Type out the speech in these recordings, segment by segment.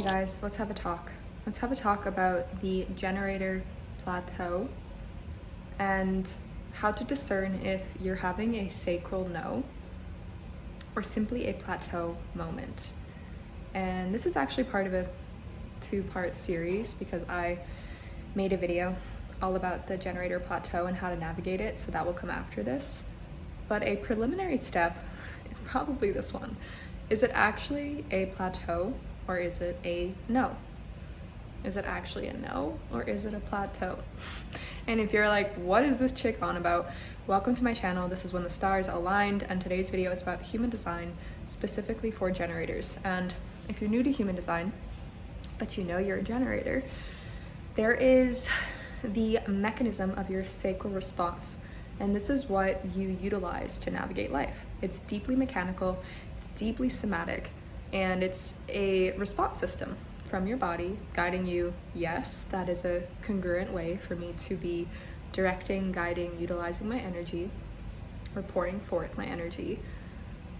guys, let's have a talk. Let's have a talk about the generator plateau and how to discern if you're having a sacral no or simply a plateau moment. And this is actually part of a two-part series because I made a video all about the generator plateau and how to navigate it, so that will come after this. But a preliminary step is probably this one. Is it actually a plateau or is it a no? Is it actually a no or is it a plateau? And if you're like, what is this chick on about? Welcome to my channel. This is When the Stars Aligned, and today's video is about human design, specifically for generators. And if you're new to human design, but you know you're a generator, there is the mechanism of your sacral response. And this is what you utilize to navigate life. It's deeply mechanical, it's deeply somatic, and it's a response system from your body guiding you. Yes, that is a congruent way for me to be directing, guiding, utilizing my energy, or pouring forth my energy.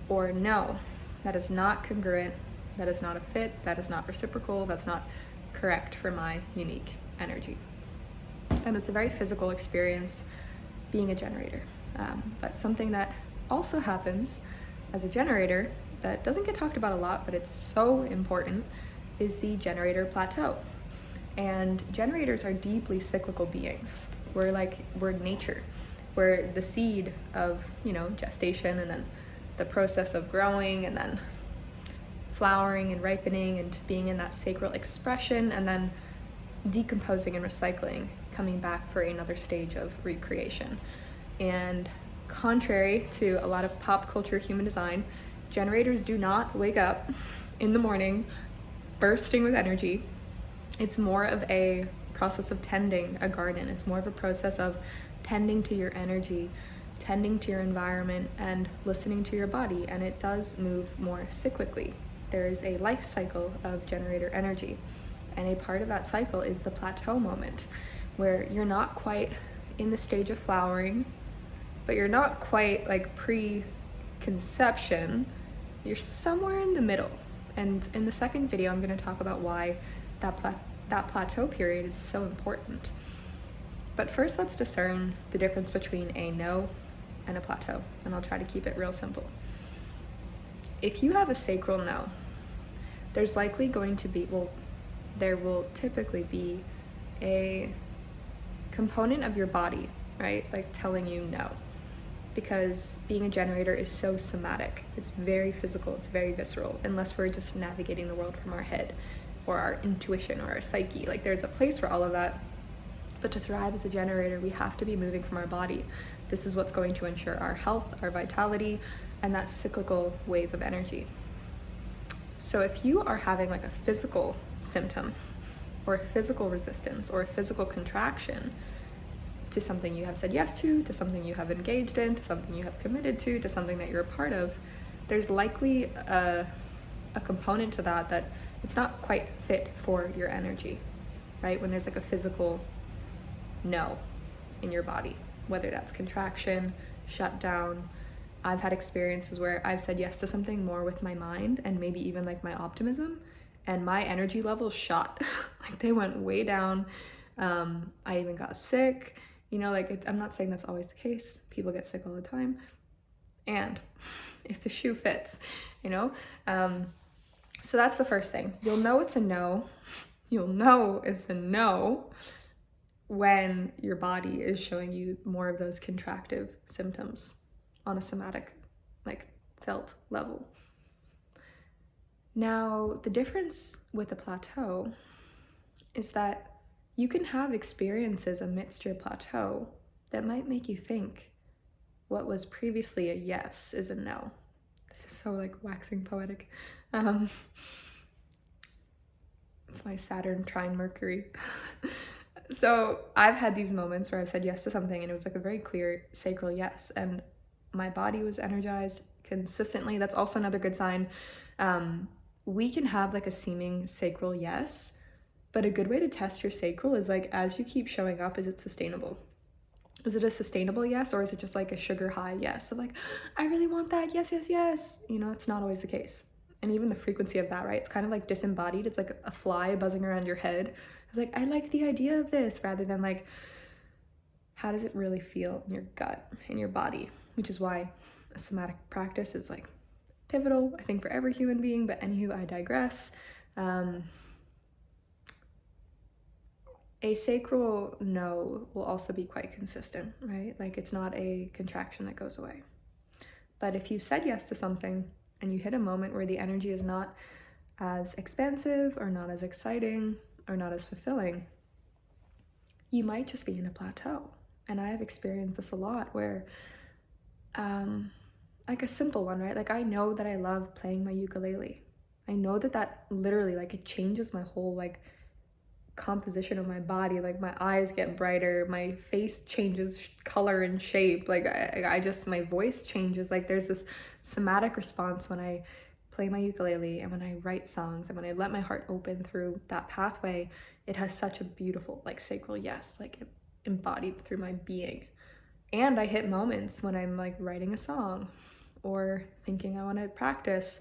Or no, that is not congruent, that is not a fit, that is not reciprocal, that's not correct for my unique energy. And it's a very physical experience being a generator. But something that also happens as a generator that doesn't get talked about a lot, but it's so important, is the generator plateau. And generators are deeply cyclical beings. We're nature. We're the seed of, gestation, and then the process of growing, and then flowering and ripening and being in that sacral expression, and then decomposing and recycling, coming back for another stage of recreation. And contrary to a lot of pop culture human design, generators do not wake up in the morning bursting with energy. It's more of a process of tending a garden. It's more of a process of tending to your energy, tending to your environment, and listening to your body. And it does move more cyclically. There's a life cycle of generator energy. And a part of that cycle is the plateau moment, where you're not quite in the stage of flowering, but you're not quite like pre-conception. You're somewhere in the middle. And in the second video, I'm going to talk about why that plateau period is so important. But first, let's discern the difference between a no and a plateau. And I'll try to keep it real simple. If you have a sacral no, there's likely going to be, there will typically be a component of your body, right? Like telling you no. Because being a generator is so somatic. It's very physical, it's very visceral, unless we're just navigating the world from our head or our intuition or our psyche. Like, there's a place for all of that. But to thrive as a generator, we have to be moving from our body. This is what's going to ensure our health, our vitality, and that cyclical wave of energy. So if you are having like a physical symptom or a physical resistance or a physical contraction to something you have said yes to something you have engaged in, to something you have committed to something that you're a part of, there's likely a component to that it's not quite fit for your energy, right? When there's like a physical no in your body, whether that's contraction, shutdown. I've had experiences where I've said yes to something more with my mind and maybe even like my optimism, and my energy levels shot. Like, they went way down. I even got sick. I'm not saying that's always the case. People get sick all the time. And if the shoe fits, So that's the first thing. You'll know it's a no. You'll know it's a no when your body is showing you more of those contractive symptoms on a somatic, felt level. Now, the difference with the plateau is that you can have experiences amidst your plateau that might make you think what was previously a yes is a no. This is so waxing poetic. It's my Saturn trine Mercury. So I've had these moments where I've said yes to something and it was a very clear sacral yes, and my body was energized consistently. That's also another good sign. We can have a seeming sacral yes, but a good way to test your sacral is as you keep showing up, is it sustainable? Is it a sustainable yes, or is it just a sugar high yes of I really want that, yes, yes, yes? It's not always the case. And even the frequency of that, right? It's kind of like disembodied. It's like a fly buzzing around your head. Like, I like the idea of this, rather than like, how does it really feel in your gut, in your body? Which is why a somatic practice is like pivotal, I think, for every human being. But anywho, I digress. A sacral no will also be quite consistent, right? Like, it's not a contraction that goes away. But if you said yes to something and you hit a moment where the energy is not as expansive or not as exciting or not as fulfilling, you might just be in a plateau. And I have experienced this a lot where, like a simple one, right? Like, I know that I love playing my ukulele. I know that literally, like, it changes my whole, like, composition of my body. Like, my eyes get brighter, my face changes color and shape, like I just, my voice changes. Like, there's this somatic response when I play my ukulele and when I write songs and when I let my heart open through that pathway. It has such a beautiful, like, sacral yes, like, embodied through my being. And I hit moments when I'm like writing a song or thinking I want to practice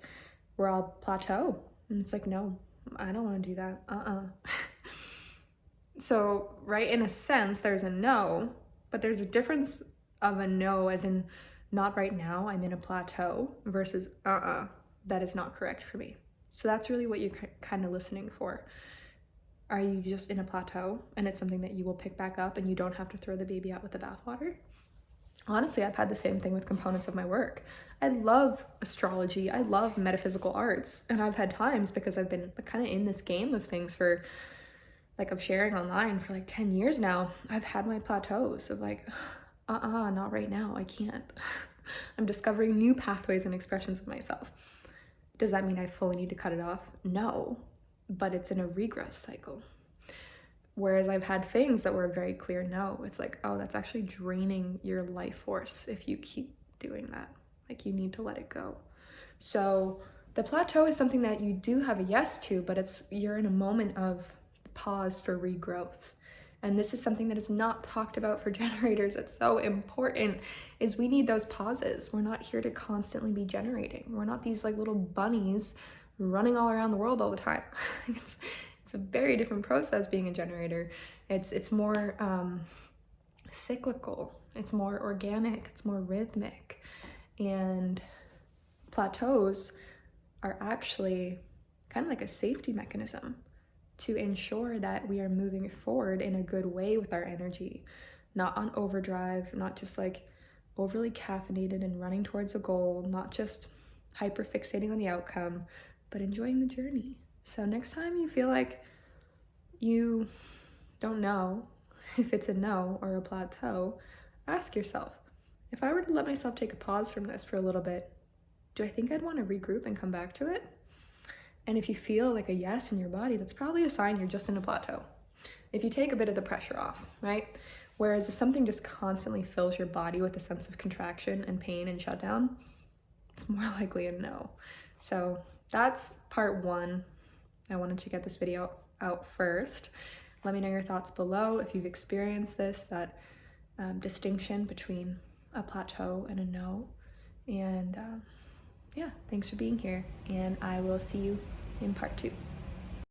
where I'll plateau, and it's like, no, I don't want to do that. So, right, in a sense, there's a no, but there's a difference of a no as in not right now, I'm in a plateau, versus that is not correct for me. So that's really what you're kind of listening for. Are you just in a plateau and it's something that you will pick back up and you don't have to throw the baby out with the bathwater? Honestly, I've had the same thing with components of my work. I love astrology, I love metaphysical arts, and I've had times, because I've been kind of in this game of things for, like, of sharing online for like 10 years now, I've had my plateaus of like, not right now, I can't. I'm discovering new pathways and expressions of myself. Does that mean I fully need to cut it off? No, but it's in a regress cycle. Whereas I've had things that were very clear no. It's like, oh, that's actually draining your life force if you keep doing that. Like, you need to let it go. So the plateau is something that you do have a yes to, but you're in a moment of pause for regrowth. And this is something that is not talked about for generators. It's so important, is we need those pauses. We're not here to constantly be generating. We're not these like little bunnies running all around the world all the time. It's a very different process being a generator. It's more cyclical, it's more organic, it's more rhythmic. And plateaus are actually kind of like a safety mechanism to ensure that we are moving forward in a good way with our energy, not on overdrive, not just like overly caffeinated and running towards a goal, not just hyper fixating on the outcome, but enjoying the journey. So next time you feel like you don't know if it's a no or a plateau, ask yourself, if I were to let myself take a pause from this for a little bit, do I think I'd want to regroup and come back to it? And if you feel like a yes in your body, that's probably a sign you're just in a plateau. If you take a bit of the pressure off, right? Whereas if something just constantly fills your body with a sense of contraction and pain and shutdown, it's more likely a no. So that's part one. I wanted to get this video out first. Let me know your thoughts below if you've experienced this, that distinction between a plateau and a no. And yeah, thanks for being here, and I will see you in part 2.